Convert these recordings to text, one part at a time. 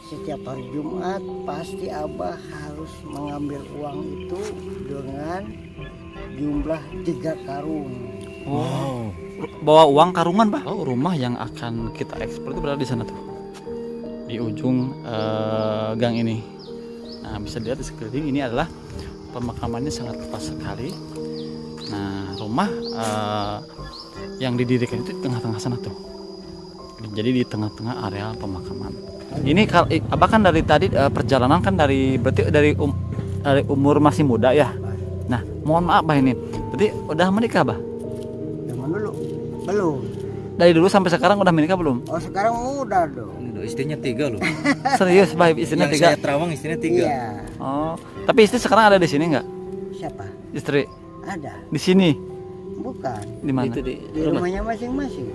setiap hari Jumat pasti Abah harus mengambil uang itu dengan jumlah 3 karung. Wow. Bawa uang karungan, Bah. Oh, rumah yang akan kita ekspor itu berada di sana tuh. Di ujung gang ini. Nah, bisa dilihat di sekeliling ini adalah pemakamannya sangat luas sekali. Nah, rumah yang didirikan itu di tengah-tengah sana tuh. Jadi di tengah-tengah area pemakaman. Ini kalau Abah kan dari tadi perjalanan kan berarti dari umur masih muda ya. Nah, mohon maaf Bah ini. Berarti udah menikah, Bah? Zaman dulu belum. Dari dulu sampai sekarang udah menikah belum? Oh, sekarang udah dong. Istrinya 3 loh. Serius, Bah, istrinya Yang 3. saya terawang istrinya 3. Iya. Oh, tapi istri sekarang ada di sini nggak? Siapa? Istri Ada. di sini? Bukan. Di mana? Itu Di rumahnya masing-masing.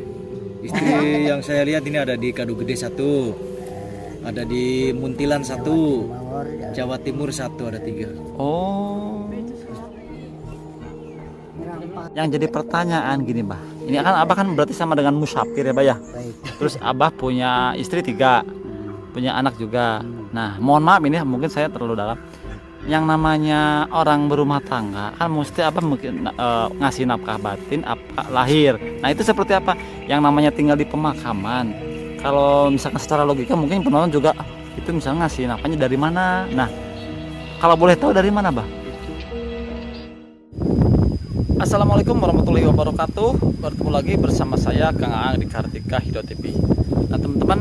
Istri yang saya lihat ini ada di Kadu Gede 1, ada di Muntilan 1, Mawar, ya. Jawa Timur 1, ada 3. Oh. Yang jadi pertanyaan gini, Bah. Ini kan Abah kan berarti sama dengan musafir ya, Bah ya. Baik. Terus Abah punya istri 3, punya anak juga. Nah, mohon maaf ini mungkin saya terlalu dalam. Yang namanya orang berumah tangga kan mesti Abah mungkin ngasih nafkah batin apa lahir. Nah, itu seperti apa? Yang namanya tinggal di pemakaman. Kalau misalkan secara logika mungkin penonton juga itu misalnya ngasih nafkahnya dari mana. Nah, kalau boleh tahu dari mana, Bah? Assalamualaikum warahmatullahi wabarakatuh. Bertemu lagi bersama saya Kang Aang di Kartika Hido TV. Nah teman-teman,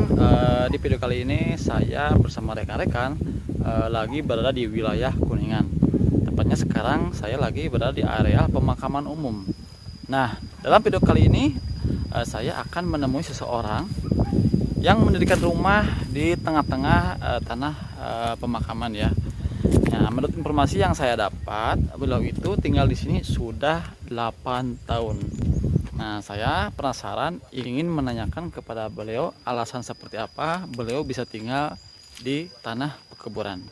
di video kali ini saya bersama rekan-rekan lagi berada di wilayah Kuningan. Tepatnya sekarang saya lagi berada di area pemakaman umum. Nah, dalam video kali ini saya akan menemui seseorang yang mendirikan rumah di tengah-tengah tanah pemakaman ya. Nah, menurut informasi yang saya dapat, beliau itu tinggal di sini sudah 8 tahun. Nah, saya penasaran ingin menanyakan kepada beliau alasan seperti apa beliau bisa tinggal di tanah pekuburan.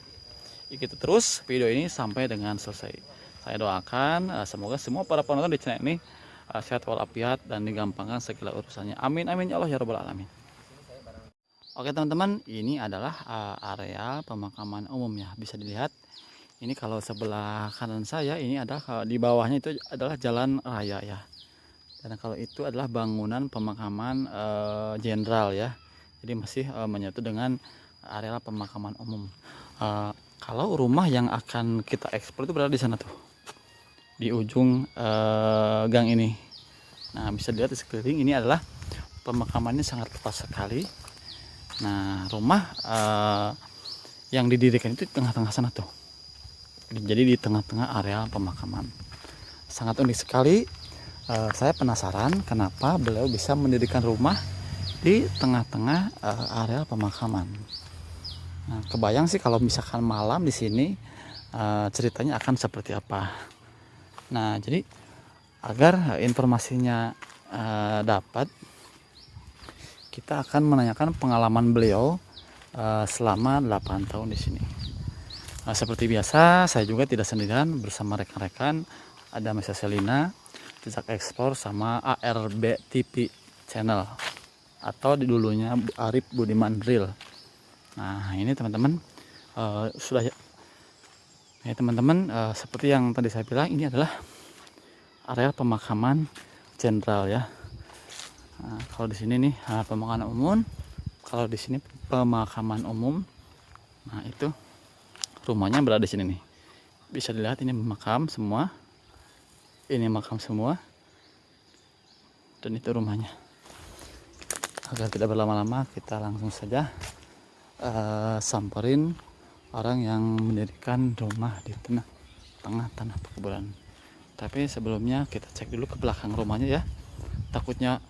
Ikuti terus video ini sampai dengan selesai. Saya doakan semoga semua para penonton di channel ini sehat walafiat dan digampangkan segala urusannya. Amin amin ya Allah ya rabbal alamin. Oke teman-teman, ini adalah area pemakaman umum ya. Bisa dilihat ini kalau sebelah kanan saya ini adalah di bawahnya itu adalah jalan raya ya. Dan kalau itu adalah bangunan pemakaman jenderal ya. Jadi masih menyatu dengan area pemakaman umum. Kalau rumah yang akan kita ekspor itu berada di sana tuh. Di ujung gang ini. Nah, bisa dilihat di sekeliling ini adalah pemakamannya sangat luas sekali. Nah, rumah yang didirikan itu di tengah-tengah sana tuh. Jadi di tengah-tengah area pemakaman. Sangat unik sekali. Saya penasaran kenapa beliau bisa mendirikan rumah di tengah-tengah area pemakaman. Nah, kebayang sih kalau misalkan malam di sini ceritanya akan seperti apa. Nah, jadi agar informasinya dapat, kita akan menanyakan pengalaman beliau selama 8 tahun di sini. Seperti biasa, saya juga tidak sendirian bersama rekan-rekan. Ada Mesa Selina, Jejak Ekspor, sama ARB TV channel atau di dulunya Arif Budiman Real. Nah, ini teman-teman sudah ya teman-teman, seperti yang tadi saya bilang, ini adalah area pemakaman jenderal ya. Nah, kalau di sini nih pemakaman umum, kalau di sini pemakaman umum. Nah, itu rumahnya berada di sini nih. Bisa dilihat ini makam semua. Ini makam semua. Dan itu rumahnya. Agar tidak berlama-lama, kita langsung saja samperin orang yang mendirikan rumah di tengah tanah pekuburan. Tapi sebelumnya kita cek dulu ke belakang rumahnya ya. Takutnya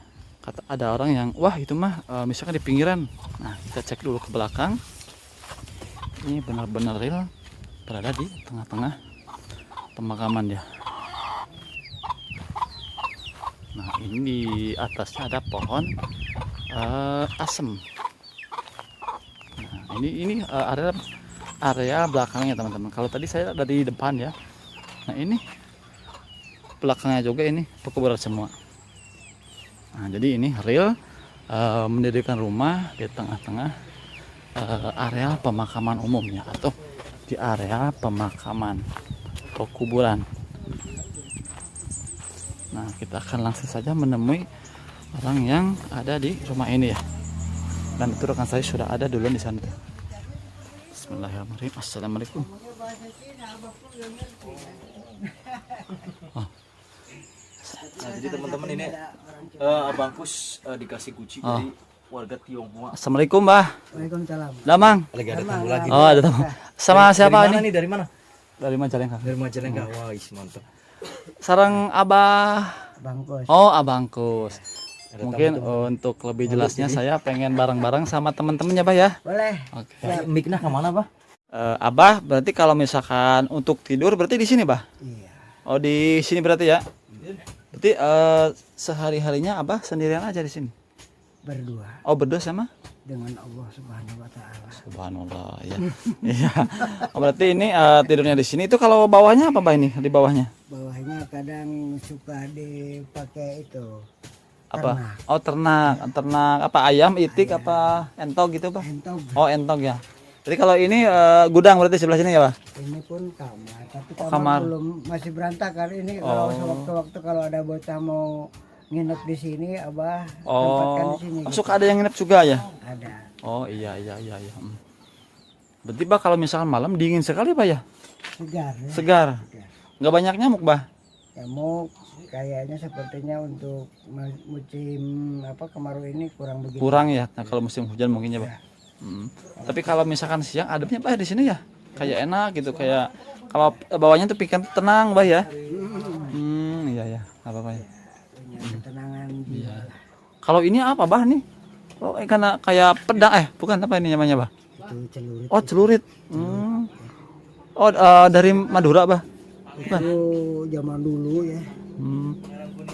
ada orang yang wah itu mah misalkan di pinggiran. Nah, kita cek dulu ke belakang. Ini benar-benar real berada di tengah-tengah pemakaman ya. Nah, ini di atasnya ada pohon asem. Nah, ini area belakangnya teman-teman. Kalau tadi saya ada di depan ya. Nah, ini belakangnya juga ini pekuburan semua. Nah, jadi ini real mendirikan rumah di tengah-tengah areal pemakaman umumnya atau di area pemakaman atau kuburan. Nah, kita akan langsung saja menemui orang yang ada di rumah ini ya. Dan itu rekan saya sudah ada duluan di sana. Bismillahirrahmanirrahim. Assalamualaikum. Oh. Nah, jadi teman-teman ini Abangkus dikasih kucing dari warga Tionghoa. Assalamualaikum, Mbah. Waalaikumsalam. Damang. Lagi ada tamu lagi. Oh, ada tamu. Sama siapa dari mana ini? nih? Dari mana? Dari Majalengka. Dari Majalengka. Wah, mantap. Sarang Abah. Bangkos. Oh, Abangkus. Ada Mungkin untuk lebih jelasnya saya pengen bareng-bareng sama teman-temannya, Bah ya. Boleh. Oke. Miknya kemana, Bah? Abah, berarti kalau misalkan untuk tidur berarti di sini, Bah? Iya. Oh, di sini berarti ya. Berarti sehari-harinya Abah sendirian aja di sini. Berdua Oh, berdua sama? dengan Allah Subhanahu wa taala. Subhanallah ya. Iya. Oh, berarti ini tidurnya di sini. Itu kalau bawahnya apa, Bah ini? Di bawahnya? Bawahnya kadang suka dipakai itu. Apa? Ternak. Oh, ternak apa, ayam, itik apa entok gitu, Bah? Entog. Oh, entok ya. Jadi kalau ini gudang berarti sebelah sini ya, Pak? Ini pun kamar, tapi kamar, kamar. belum masih berantakan ini. Kalau sewaktu-waktu kalau ada bocah mau nginep di sini, Abah tempatkan Oh, di sini. Gitu. suka ada yang nginep juga ya? Ada. Oh, iya. Berarti, Bah, kalau misalkan malam dingin sekali, Pak ya? Segar. Ya. Segar. Nggak banyak nyamuk, Bah? Nyamuk kayaknya sepertinya untuk musim kemarau ini kurang begitu. Kurang ya. Nah, kalau musim hujan mungkin ya, Bah. Tapi kalau misalkan siang ademnya, Bah, di sini ya? Kayak enak gitu, kayak kalau bawahnya tuh pikiran tenang, Bah ya? Iya. Apa-apa ya. Punya ketenangan jiwa. Kalau ini apa, Bah nih? Oh, karena kayak pedang, bukan apa ini namanya, Bah? Itu celurit. Oh, celurit. Oh, dari Madura, Bah? Itu zaman dulu ya.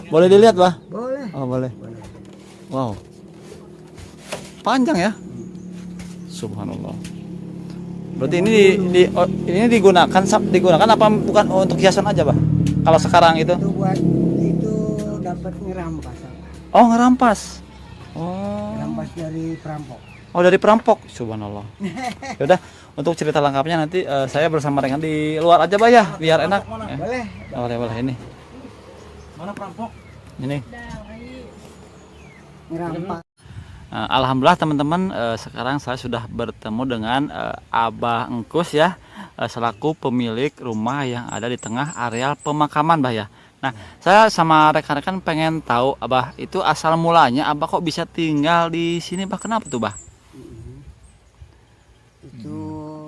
Boleh dilihat, Bah? Boleh. Oh, boleh. Boleh. Wow. Panjang ya? Subhanallah. Berarti ini digunakan apa bukan untuk hiasan aja, Bah? Kalau sekarang itu? Itu dapat ngerampas. Oh, ngerampas. Oh. Ngerampas dari perampok. Oh, dari perampok. Subhanallah. Yaudah, untuk cerita lengkapnya nanti saya bersama dengan di luar aja, Bah ya, biar enak. Ya. Boleh ini. Mana perampok? Ini. Ngerampas. Alhamdulillah teman-teman, sekarang saya sudah bertemu dengan Abah Engkus ya, selaku pemilik rumah yang ada di tengah areal pemakaman, Bah ya. Nah, saya sama rekan-rekan pengen tahu, Abah, itu asal mulanya Abah kok bisa tinggal di sini, Bah? Kenapa tuh, Bah? Itu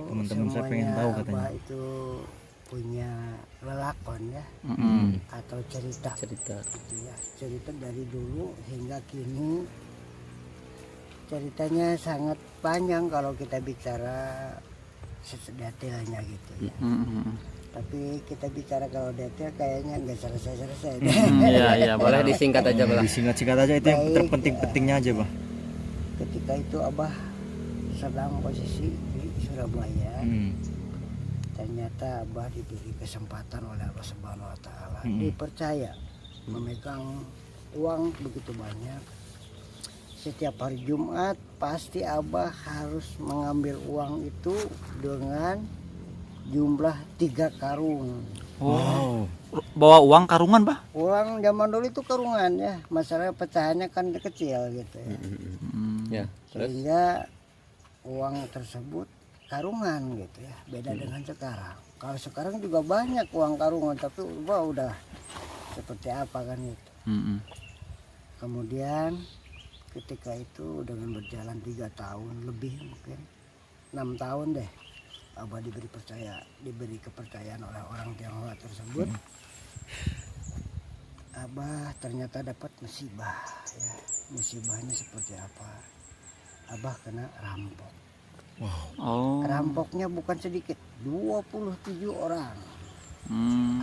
teman-teman saya pengen tahu katanya. Abah itu punya lelakon ya, atau cerita gitu ya. Cerita dari dulu hingga kini. Ceritanya sangat panjang kalau kita bicara detailnya gitu ya. Tapi kita bicara kalau detail kayaknya nggak selesai-selesai. Iya, boleh disingkat aja, Bah. Disingkat-singkat aja, itu yang Baik, terpenting-pentingnya aja, Bah. Ketika itu Abah sedang posisi di Surabaya. Ternyata Abah diberi kesempatan oleh Allah Subhanahu wa taala, dipercaya memegang uang begitu banyak. Setiap hari Jumat pasti Abah harus mengambil uang itu dengan jumlah 3 karung. Wow. Bawa uang karungan, Bah? Uang zaman dulu itu karungan ya, masalah pecahannya kan kecil gitu ya. Ya, Sehingga uang tersebut karungan gitu ya, beda dengan sekarang. Kalau sekarang juga banyak uang karungan, tapi udah seperti apa kan itu. Kemudian ketika itu dengan berjalan 3 tahun lebih, mungkin 6 tahun deh, Abah diberi kepercayaan oleh orang Tionghoa tersebut. Abah ternyata dapat musibah ya. Musibahnya seperti apa? Abah kena rampok. Oh. Rampoknya bukan sedikit, 27 orang.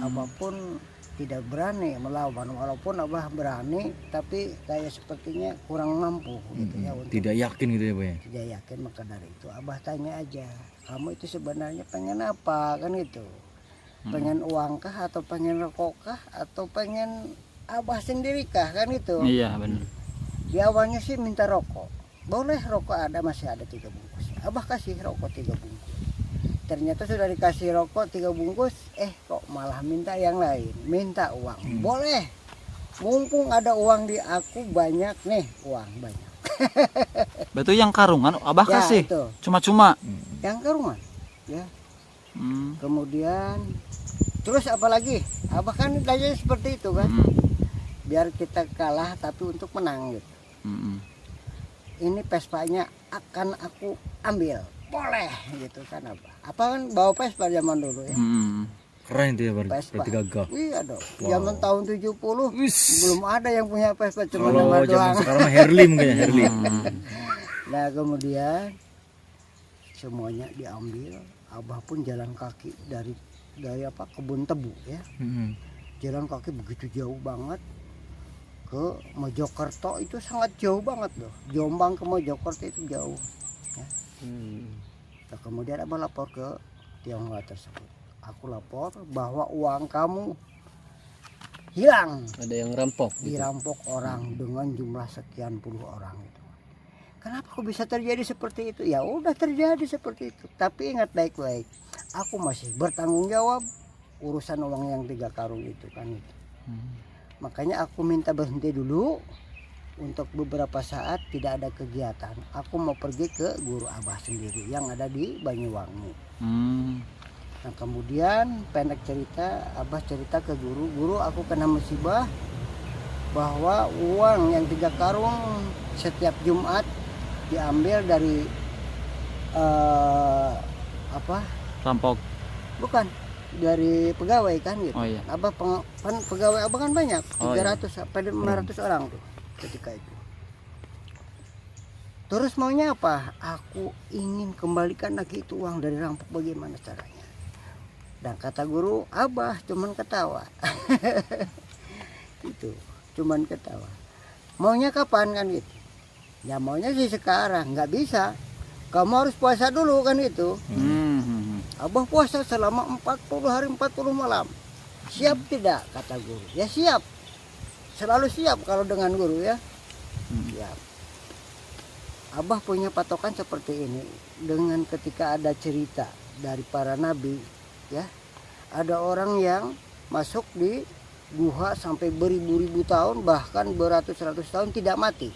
Abah pun tidak berani melawan, walaupun Abah berani, tapi kayak sepertinya kurang mampu gitu ya. Tidak yakin gitu ya, Bah ya? Tidak yakin, maka dari itu Abah tanya aja, kamu itu sebenarnya pengen apa kan gitu? Pengen uangkah atau pengen rokokkah atau pengen Abah sendirikah kan itu? Iya, benar. Di awalnya sih minta rokok. Boleh rokok ada, masih ada 3 bungkus. Abah kasih rokok 3 bungkus. Ternyata sudah dikasih rokok 3 bungkus, kok malah minta yang lain, minta uang. Boleh, mumpung ada uang di aku banyak nih, uang banyak. Betul yang karungan Abah Ya, kasih. itu. Cuma-cuma. Yang karungan, ya. Hmm. Kemudian terus apalagi? Abah kan daya seperti itu kan. Biar kita kalah tapi untuk menang gitu. Ini Vespanya akan aku ambil. Boleh gitu kan Abah. Apa kan bawa Vespa zaman dulu ya. Keren itu ya Vespa. berarti gagah. Iya dong. Zaman tahun 70 belum ada yang punya Vespa, cuma Kalau nama zaman doang. sekarang mah Harley mungkin ya, Harley. Nah kemudian semuanya diambil. Abah pun jalan kaki dari kebun tebu ya. Jalan kaki begitu jauh banget ke Mojokerto, itu sangat jauh banget loh. Jombang ke Mojokerto itu jauh ya. Nah, kemudian Abah lapor ke Tionghoa tersebut. Aku lapor bahwa uang kamu hilang, Ada yang rampok. dirampok orang dengan jumlah sekian puluh orang itu. Kenapa kok bisa terjadi seperti itu? Ya udah terjadi seperti itu. Tapi ingat baik-baik, aku masih bertanggung jawab urusan uang yang 3 karung itu kan itu. Makanya aku minta berhenti dulu untuk beberapa saat, tidak ada kegiatan. Aku mau pergi ke guru Abah sendiri yang ada di Banyuwangi. Nah kemudian pendek cerita, Abah cerita ke guru, aku kena musibah bahwa uang yang 3 karung setiap Jumat diambil dari Rampok. bukan dari pegawai kan gitu. Oh iya. Abah pegawai Abah kan banyak, Oh, 300 sampai 500 orang tuh ketika itu. Terus maunya apa? Aku ingin kembalikan lagi itu uang dari rampok, bagaimana caranya? Dan kata guru, Abah cuman ketawa. Itu, cuman ketawa. Maunya kapan kan gitu? Ya maunya sih sekarang, nggak bisa. Kamu harus puasa dulu kan itu. Abah puasa selama 40 hari 40 malam. Siap tidak? Kata guru. Ya siap. Selalu siap kalau dengan guru ya. Siap. Abah punya patokan seperti ini. Dengan ketika ada cerita dari para nabi, ya, ada orang yang masuk di guha sampai beribu-ribu tahun, bahkan beratus-ratus tahun tidak mati.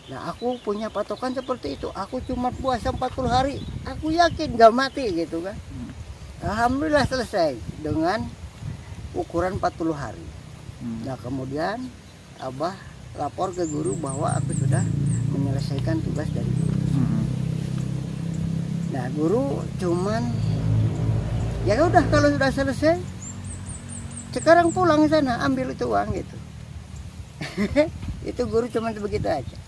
Nah aku punya patokan seperti itu. Aku cuma puasa 40 hari, aku yakin gak mati gitu kan. Alhamdulillah selesai dengan ukuran 40 hari. Nah kemudian Abah lapor ke guru bahwa aku sudah menyelesaikan tugas dari guru. Nah guru cuman, ya udah kalau sudah selesai, sekarang pulang sana ambil itu uang gitu. Itu guru cuman begitu aja.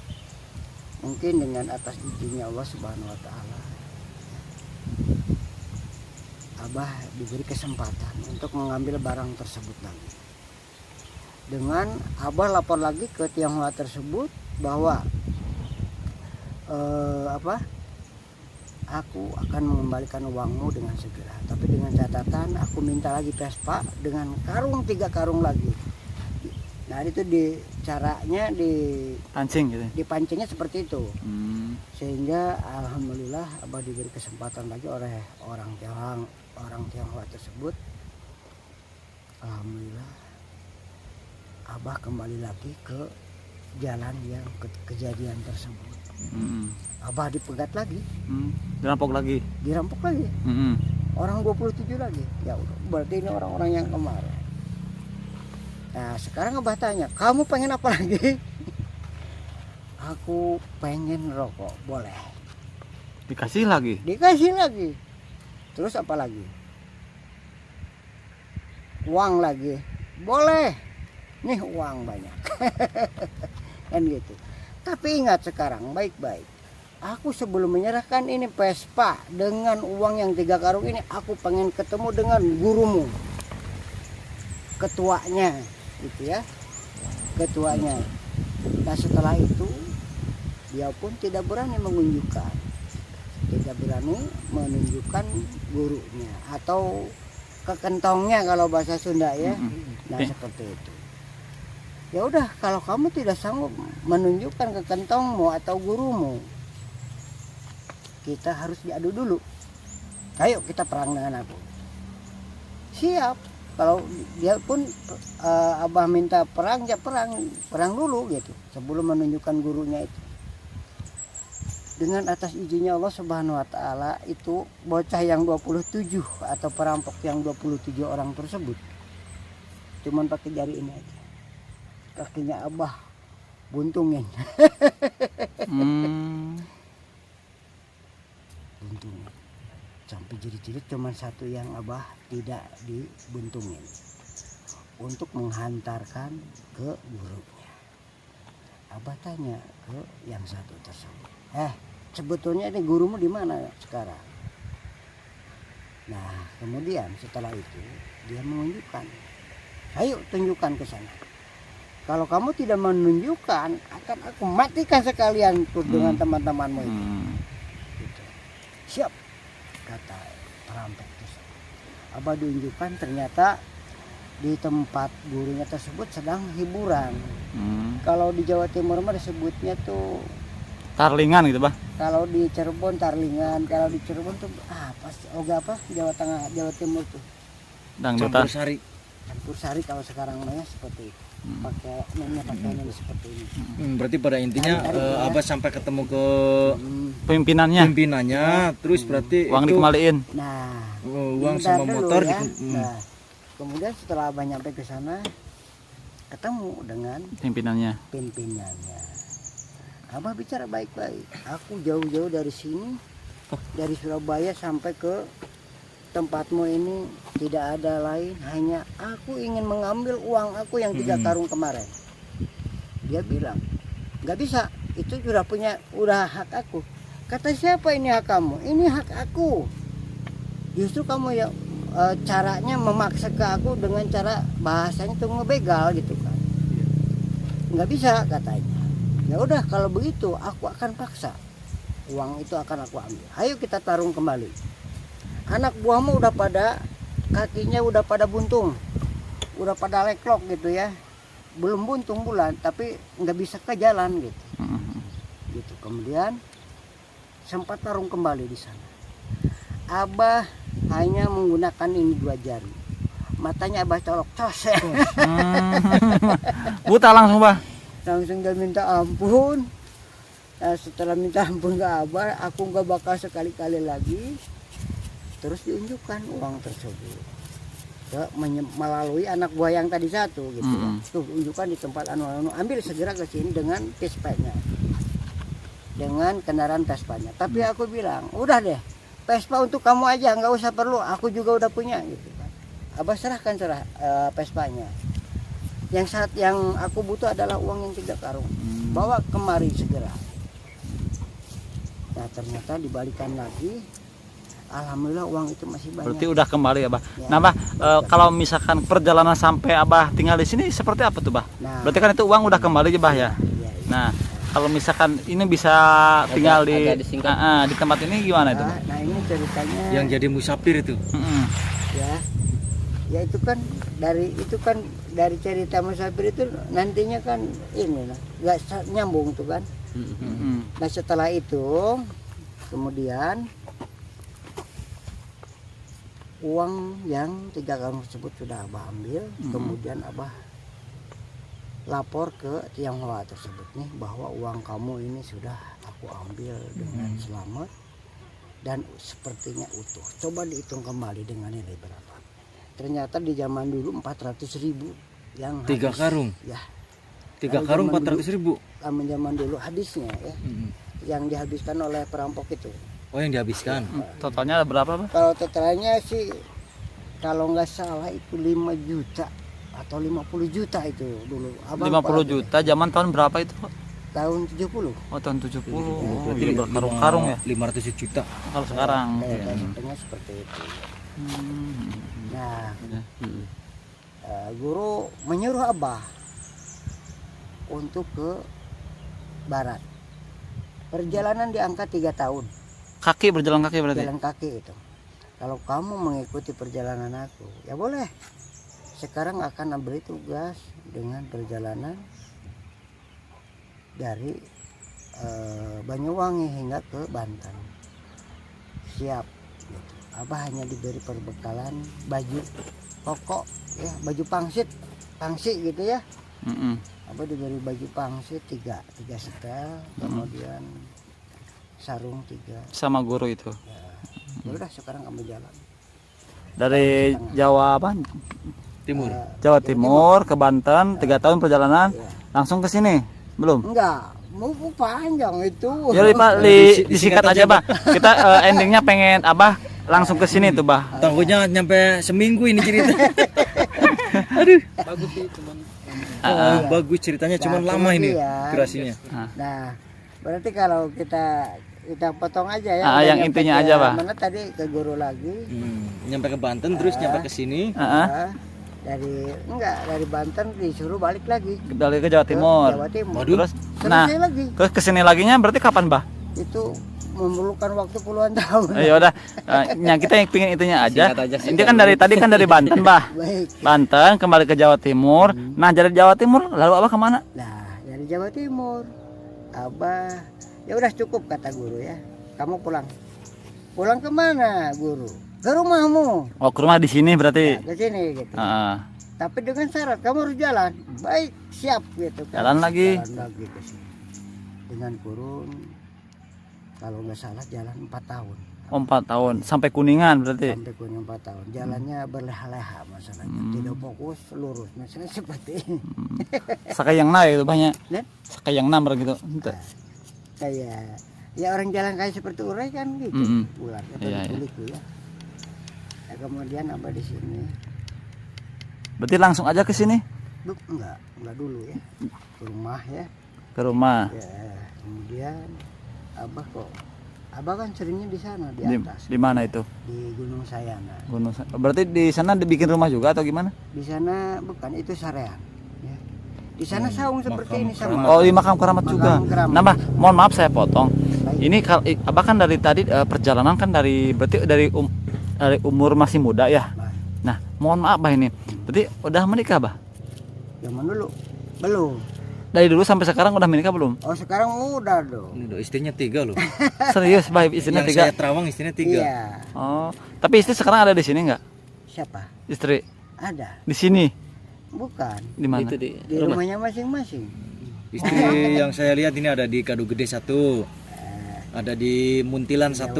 Mungkin dengan atas izinnya Allah Subhanahu wa taala, Abah diberi kesempatan untuk mengambil barang tersebut lagi. Dengan Abah lapor lagi ke Tionghoa tersebut bahwa aku akan mengembalikan uangmu dengan segera, tapi dengan catatan aku minta lagi Vespa dengan karung 3 karung lagi. Nah itu caranya Pancing gitu. dipancingnya seperti itu. Sehingga alhamdulillah Abah diberi kesempatan lagi oleh orang Tionghoa tersebut. Alhamdulillah Abah kembali lagi ke jalan yang kejadian tersebut. Abah dipegat lagi, Dirampok lagi. dirampok lagi. Orang 27 lagi. Ya udah, berarti ini orang-orang yang kemarin. Nah sekarang Abah tanya, kamu pengen apa lagi? Aku pengen rokok. Boleh. Dikasih lagi. Dikasih lagi. Terus apa lagi? Uang lagi. Boleh. Nih uang banyak. Kan gitu. Tapi ingat sekarang baik-baik. Aku sebelum menyerahkan ini Vespa dengan uang yang 3 karung ini, aku pengen ketemu dengan gurumu, ketuanya gitu ya, ketuanya. Nah setelah itu dia pun tidak berani menunjukkan, gurunya atau kekentongnya kalau bahasa Sunda ya. Nah seperti itu. Ya udah, kalau kamu tidak sanggup menunjukkan ke kentongmu atau gurumu, kita harus diadu dulu. Ayo kita perang dengan aku. Siap. Kalau dia pun Abah minta perang, ya perang dulu gitu sebelum menunjukkan gurunya itu. Dengan atas izinnya Allah Subhanahu wa taala itu bocah yang 27 atau perampok yang 27 orang tersebut cuman pakai jari ini aja. Kakinya Abah buntungin. Buntungin. Sampai jerit-jerit cuman satu yang Abah tidak dibuntungin. Untuk menghantarkan ke gurunya. Abah tanya ke yang satu tersebut. Sebetulnya ini gurumu di mana sekarang? Nah, kemudian setelah itu dia menunjukkan. Ayo tunjukkan ke sana. Kalau kamu tidak menunjukkan, akan aku matikan sekalian tuh dengan teman-temanmu itu. Gitu. Siap, kata perampok tersebut. Abah ditunjukkan ternyata di tempat gurunya tersebut sedang hiburan. Kalau di Jawa Timur mah disebutnya tuh Tarlingan gitu, Bah. kalau di Cirebon Tarlingan, kalau di Cirebon tuh apa Jawa Tengah, Jawa Timur tuh Dangdutan. campur sari kalau sekarang namanya seperti itu. Pakai pakainya seperti ini. Berarti pada intinya Tarik-tarik, Abah sampai ketemu ke Pimpinannya. terus berarti Uang itu dikembaliin. Nah, uang bentar sama dulu motor ya. Nah, kemudian setelah Abah nyampe ke sana ketemu dengan Pimpinannya. pimpinannya. Abah bicara baik-baik. Aku jauh-jauh dari sini, dari Surabaya sampai ke tempatmu ini tidak ada lain, hanya aku ingin mengambil uang aku yang 3 karung kemarin. Dia bilang, nggak bisa, itu udah hak aku. Kata siapa ini hak kamu? Ini hak aku. Justru kamu ya caranya memaksa ke aku dengan cara bahasanya tuh ngebegal gitu kan. Nggak bisa katanya. Ya udah kalau begitu aku akan paksa. Uang itu akan aku ambil. Ayo kita tarung kembali. Anak buahmu udah pada kakinya udah pada buntung. Udah pada leklok gitu ya. Belum buntung bulan tapi nggak bisa ke jalan gitu. Gitu. Kemudian sempat tarung kembali di sana. Abah hanya menggunakan ini 2 jari. Matanya Abah colok cos. Buta langsung, Bah. Langsung dia minta ampun. Nah, setelah minta ampun ke Abah, aku nggak bakal sekali-kali lagi. Terus diunjukkan uang tersebut melalui anak buah yang tadi satu gitu. Tuh unjukkan di tempat anu ambil segera ke sini dengan Vespanya, dengan kendaraan Vespanya. Tapi aku bilang udah deh, Vespa untuk kamu aja, nggak usah perlu, aku juga udah punya gitu kan. Abah serahkan Vespanya. Yang aku butuh adalah uang yang 3 karung. Bawa kemari segera. Nah ternyata dibalikan lagi. Alhamdulillah uang itu masih banyak. Berarti udah kembali ya, Bah. Ya, Nah, Bah, kalau misalkan perjalanan sampai Abah tinggal di sini seperti apa tuh, Bah? Nah, Berarti kan itu uang udah kembali ya, Bah ya. iya. Nah, kalau misalkan ini bisa tinggal di tempat ini gimana itu, Bah? Nah ini ceritanya. yang jadi musafir itu. Ya itu kan dari cerita musafir itu nantinya kan ini lah, nggak nyambung tuh kan. Nah setelah itu kemudian uang yang 3 karung tersebut sudah Abah ambil. Kemudian Abah lapor ke Tionghoa tersebut nih bahwa uang kamu ini sudah aku ambil dengan selamat dan sepertinya utuh. Coba dihitung kembali dengan nilai berapa. Ternyata di zaman dulu 400.000 yang 3 habis. karung. Ya. 3 karung 400.000. Zaman dulu hadisnya ya. Yang dihabiskan oleh perampok itu. Oh, yang dihabiskan. Totalnya berapa, Bah? Kalau totalnya sih kalau nggak salah itu 5 juta atau 50 juta itu dulu. 50 juta zaman tahun berapa itu, Pak? Tahun 70. Oh, tahun 70. Oh, Berarti jadi berkarung-karung ya 500 juta. kalau sekarang. Contohnya seperti itu. Nah, guru menyuruh Abah untuk ke barat. Perjalanan diangkat 3 tahun. Kaki berjalan kaki berarti. Jalan kaki itu. Kalau kamu mengikuti perjalanan aku, ya boleh. Sekarang akan beri tugas dengan perjalanan dari Banyuwangi hingga ke Banten. siap gitu. Abah hanya diberi perbekalan baju pokok ya, baju pangsi gitu ya. Abah diberi baju pangsit tiga setel, kemudian sarung 3. Sama guru itu. Ya udah sekarang kamu jalan. Dari Jawa apa? Timur. Jawa Timur ke Banten 3 tahun perjalanan. Langsung ke sini? Belum? Enggak, mau panjang itu. Ya Pak, disingkat aja Bah. Kita endingnya pengen Abah langsung ke sini tuh Bah. Takutnya nyampe seminggu ini cerita. Aduh. Bagus sih cuman. Bagus ceritanya cuman lama ini durasinya. Nah, berarti kalau kita potong aja ya. Yang intinya aja Bah. Mana tadi ke guru lagi. Nyampe ke Banten terus nyampe ke sini. Dari Banten disuruh balik lagi. Balik ke Jawa Timur. Terus terus kesini laginya berarti kapan Bah? Itu memerlukan waktu puluhan tahun. Ya udah, kita yang pingin itunya aja. Ini kan dari tadi kan dari Banten Bah. Baik. Banten kembali ke Jawa Timur. Nah dari Jawa Timur lalu Abah kemana? Nah dari Jawa Timur, Abah ya udah cukup kata guru ya. Kamu pulang. Pulang kemana guru? Ke rumahmu. Oh ke rumah di sini berarti? Ya, ke sini gitu. Tapi dengan syarat kamu harus jalan. Baik, siap gitu kan. Jalan lagi ke sini. Dengan kurun kalau nggak salah jalan 4 tahun. Oh 4 tahun sampai Kuningan berarti? Sampai Kuningan 4 tahun. Jalannya berleha-leha masalahnya. Tidak fokus lurus. Maksudnya seperti ini. Sakayang naik itu banyak. Sakayang namar gitu. Kayak ya orang jalan kayak seperti urai kan gitu. Pulang gitu ya. Ya, kemudian Abah di sini. Berarti langsung aja ke sini? Enggak dulu ya. Ke rumah ya. Ke rumah. Ya, kemudian Abah kan seringnya di sana di atas. Di mana itu? Di Gunung Sayana. Berarti di sana dibikin rumah juga atau gimana? Di sana bukan, itu sarean. Ya. Di sana saung seperti ini sama. Oh, di makam keramat juga. Nah, Bah, mohon maaf saya potong. Baik. Ini Abah kan dari tadi perjalanan kan berarti dari umur masih muda ya. Baik. Nah, mohon maaf Bah ini. Berarti udah menikah Bah? Zaman dulu belum. Dari dulu sampai sekarang udah menikah belum? Oh sekarang udah dong. Ini istrinya 3 loh. Serius Bah, istrinya 3? Yang saya terawang istrinya 3. Iya. Oh, tapi istri sekarang ada di sini nggak? Siapa? Istri. Ada. Di sini? Bukan. Di mana? Itu di rumahnya masing-masing. Istri yang saya lihat ini ada di Kadu Gede 1. Ada di Muntilan 1.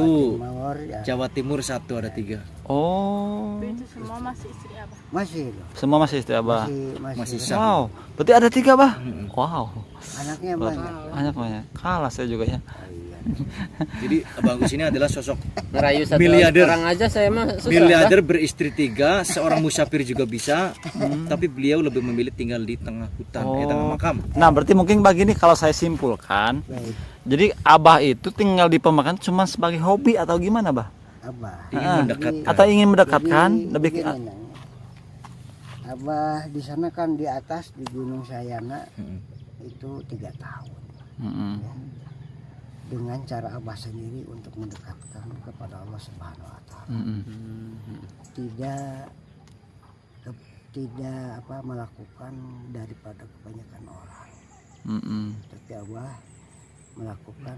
Jawa Timur 1, ada 3. Oh. Itu semua masih istri Abah? Masih loh. Semua masih istri Abah? Masih wow. Berarti ada 3 Bah? Wow. Anaknya banyak. Banyak. Kalah saya juga ya. Jadi Abang Gus ini adalah sosok ngerayu satu miliarder. orang aja saya mah susah. Miliarder beristri 3, seorang musafir juga bisa. Tapi beliau lebih memilih tinggal di tengah hutan, tengah makam. Nah, berarti mungkin begini kalau saya simpulkan. Baik. Jadi Abah itu tinggal di pemakaman cuma sebagai hobi atau gimana Bah? Abah ingin mendekatkan. Atau ingin mendekatkan Jadi, lebih ke Abah di sana kan di atas di Gunung Sayana itu 3 tahun. Ya. Dengan cara Abah sendiri untuk mendekatkan kepada Allah Subhanahu Wa Taala. Tidak melakukan daripada kebanyakan orang. Tapi Abah melakukan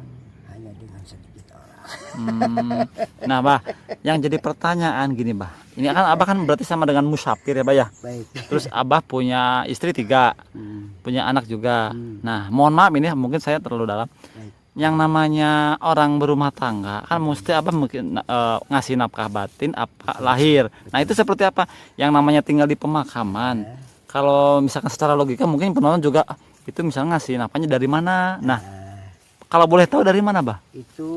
hanya dengan sedikit orang. Nah Bah, yang jadi pertanyaan gini Bah, ini kan Abah kan berarti sama dengan musafir ya Bah ya. Baik. Terus Abah punya istri 3, punya anak juga. Nah mohon maaf ini mungkin saya terlalu dalam. Baik. Yang namanya orang berumah tangga kan mesti Abah mungkin ngasih nafkah batin apa lahir. Nah itu seperti apa? Yang namanya tinggal di pemakaman. Kalau misalkan secara logika mungkin penonton juga itu misalnya ngasih nafkahnya dari mana. Nah kalau boleh tahu dari mana Bah? Itu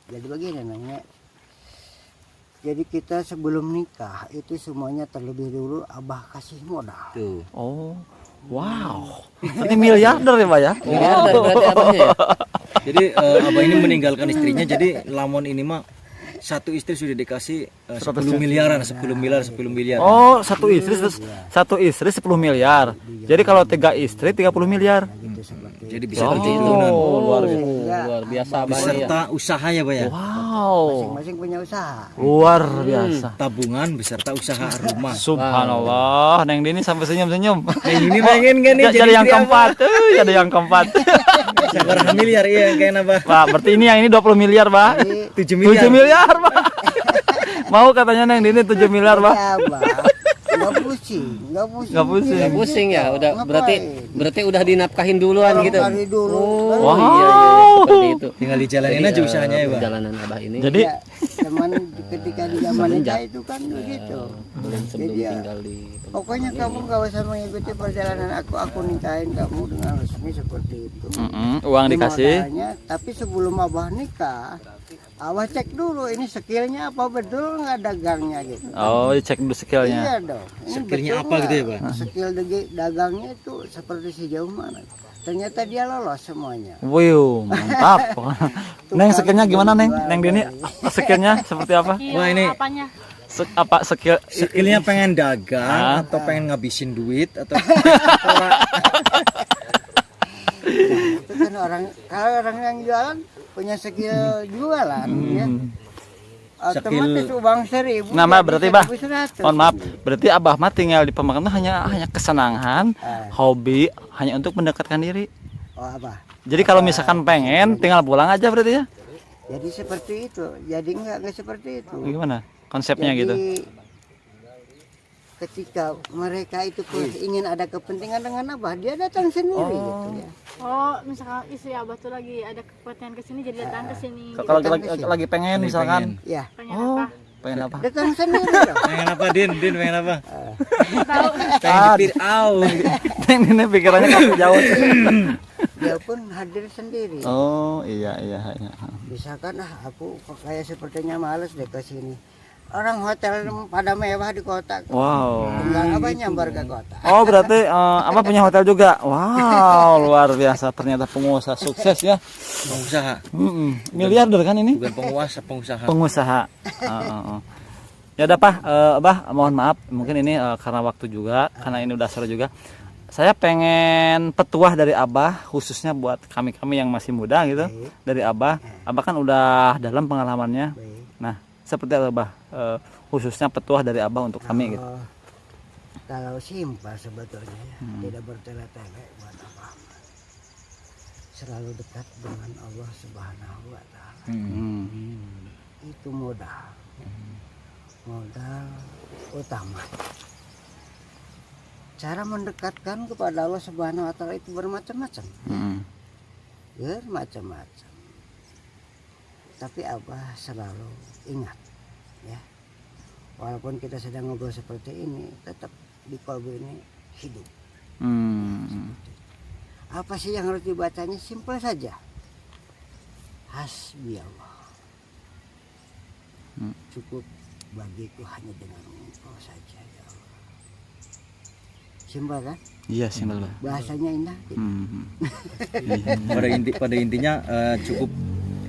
jadi begini nanya. Jadi kita sebelum nikah itu semuanya terlebih dulu Abah kasih modal. Tuh. Oh, wow. Ini miliarder ya Pak ya? Miliarder berarti abahnya ya? Jadi Abah ini meninggalkan istrinya, jadi lamon ini mah satu istri sudah dikasih 10 miliaran, 10 miliar. Oh, satu istri 10 miliar. Jadi kalau 3 istri 30 miliar. Jadi bisa terhitung luar biasa abahnya ya. Beserta usaha ya Pak ya. Wow. Wow, Masing-masing punya usaha. luar biasa. Tabungan beserta usaha rumah. Subhanallah, Neng Dini sampai senyum-senyum. Ini pengen gak nih Jadi yang istri keempat, jadi yang keempat. Abah? Seberapa miliar iya kayak apa? Pak, berarti ini yang ini 20 miliar, Pak. 7 7 miliar. miliar, Pak. Mau katanya Neng Dini 7 miliar, Pak. Ya, Bang. Nggak pusing. Nggak pusing. Nggak pusing ya, udah Ngapain? berarti udah dinafkahin duluan gitu. Dari dulu. Oh Wow. iya, seperti itu. Tinggal dijalanin aja usahanya ya, Bang. Perjalanan Abah ini Jadi Ya, zaman ketika di zaman kita itu kan begitu. sebelum Jadi ya, tinggal di pokoknya kamu gak usah mengikuti perjalanan aku nikahin kamu dengan resmi seperti itu. uang Ini dikasih. modalnya, tapi sebelum abah nikah, abah cek dulu ini skillnya apa betul nggak dagangnya gitu. Oh, dicek dulu skillnya. Iya dong. Ini Skillnya betul apa gitu ya, nggak? Bang? Skill dagangnya itu seperti sejauh mana? Ternyata dia lolos semuanya. Wih, mantap. Neng skillnya gimana, Neng? Neng Dini skillnya seperti apa? Wah, ini Apa skill? skillnya pengen dagang Ah. atau pengen ngabisin duit atau Itu kan kalau orang yang jualan punya skill jualan ya. Otomatis uang 1.000. Nama berarti, Bah. 1.100. Mohon maaf, berarti Abah mah tinggal di pemakaman hanya kesenangan, hobi, hanya untuk mendekatkan diri. Oh apa? Jadi kalau misalkan pengen tinggal pulang aja berarti ya. Jadi seperti itu. Jadi nggak seperti itu. Gimana? Konsepnya Jadi, gitu. ketika mereka itu ingin ada kepentingan dengan Abah, dia datang sendiri gitu ya. Oh, misalkan istri abah tuh lagi ada kepentingan ke sini jadi datang ke sini. Gitu. Kalau lagi pengen misalkan Ya, Pengen oh, apa? pengen apa? datang sendiri dong. pengen apa Din pengen apa? Tahu. Pengen dipir Neng ini pikirannya kok jauh. Dia pun hadir sendiri. Oh, iya. Misalkan aku kok kayak sepertinya males deh ke sini. Orang hotel pada mewah di kota. Wow. Enggak apa nyambar ke kota. Oh, berarti apa punya hotel juga? Wow, luar biasa, ternyata pengusaha sukses ya. pengusaha, Miliarder kan ini? bukan penguasa, pengusaha. Pengusaha. Ya udah Pak, Abah mohon maaf, mungkin ini karena waktu juga, karena ini udah sore juga. Saya pengen petuah dari Abah, khususnya buat kami-kami yang masih muda gitu. Dari Abah kan udah dalam pengalamannya. Nah, seperti apa Abah, khususnya petuah dari Abah untuk kami gitu. Kalau simpel sebetulnya ya, tidak bertele-tele buat apa. Selalu dekat dengan Allah Subhanahu wa taala. Itu modal. Modal utama. Cara mendekatkan kepada Allah Subhanahu wa taala itu bermacam-macam. Bermacam-macam. Tapi Abah selalu ingat ya. Walaupun kita sedang ngobrol seperti ini, tetap di kolbu ini hidup. Apa sih yang harus dibacanya? Simpel saja. Hasbi Allah. Cukup bagiku hanya dengan Engkau saja ya Allah. Simpel kan? Iya, simpel Bah. Bahasanya indah. Gitu. Pada intinya cukup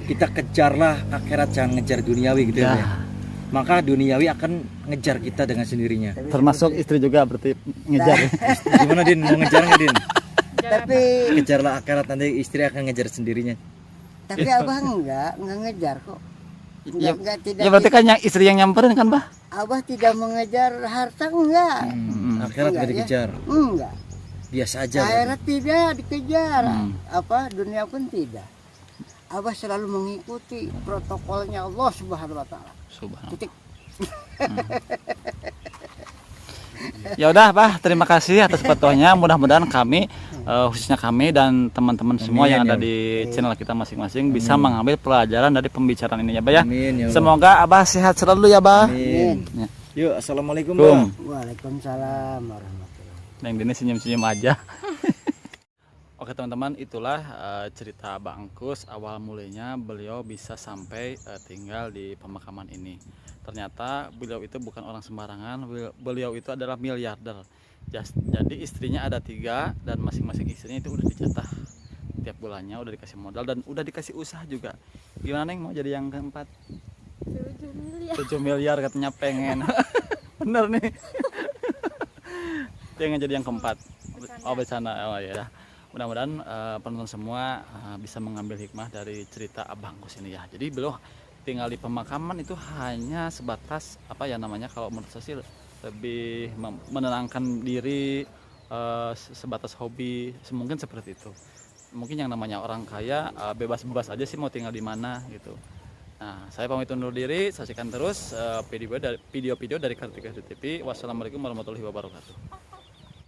kita kejarlah akhirat, jangan ngejar duniawi gitu ya. Maka duniawi akan ngejar kita dengan sendirinya. Termasuk istri juga berarti ngejar. Gimana Din, mau ngejar nggak Din? Tapi Kejarlah akhirat, nanti istri akan ngejar sendirinya. Abah enggak ngejar kok. Enggak, tidak. Ya berarti kan yang istri yang nyamperin kan Bah? Abah tidak mengejar harta enggak. Akhirat nggak Enggak, ya. dikejar, Enggak. biasa aja. Akhirat tidak dikejar. Apa dunia pun tidak. Abah selalu mengikuti protokolnya Allah Subhanahu wa taala. Subhanallah. Titik. Ya udah Bah, terima kasih atas petuahnya. Mudah-mudahan kami khususnya kami dan teman-teman semua yang ada di channel kita masing-masing bisa mengambil pelajaran dari pembicaraan ini ya Bah ya. Amin, ya Allah. Semoga Abah sehat selalu ya Bah. Amin. Ya. Yuk, assalamualaikum Kum. Bang. Waalaikumsalam warahmatullahi. Neng Dini senyum-senyum aja. Oke teman-teman, itulah cerita Bang Kus awal mulanya beliau bisa sampai tinggal di pemakaman ini. Ternyata beliau itu bukan orang sembarangan, beliau itu adalah miliarder. Jadi istrinya ada 3 dan masing-masing istrinya itu udah dijatah tiap bulannya, udah dikasih modal dan udah dikasih usaha juga. Gimana Neng, mau jadi yang keempat? 7 miliar. 7 miliar katanya pengen. Bener nih. Pengen jadi yang keempat. Oh bersana, oh ya. Mudah-mudahan penonton semua bisa mengambil hikmah dari cerita Abang Kus ini ya. Jadi beliau tinggal di pemakaman itu hanya sebatas apa ya namanya, kalau menurut saya sih lebih menenangkan diri, sebatas hobi, mungkin seperti itu. Mungkin yang namanya orang kaya bebas-bebas aja sih mau tinggal di mana gitu. Nah, saya pamit undur diri, saksikan terus video-video dari Kartika Hidup TV. Wassalamualaikum warahmatullahi wabarakatuh.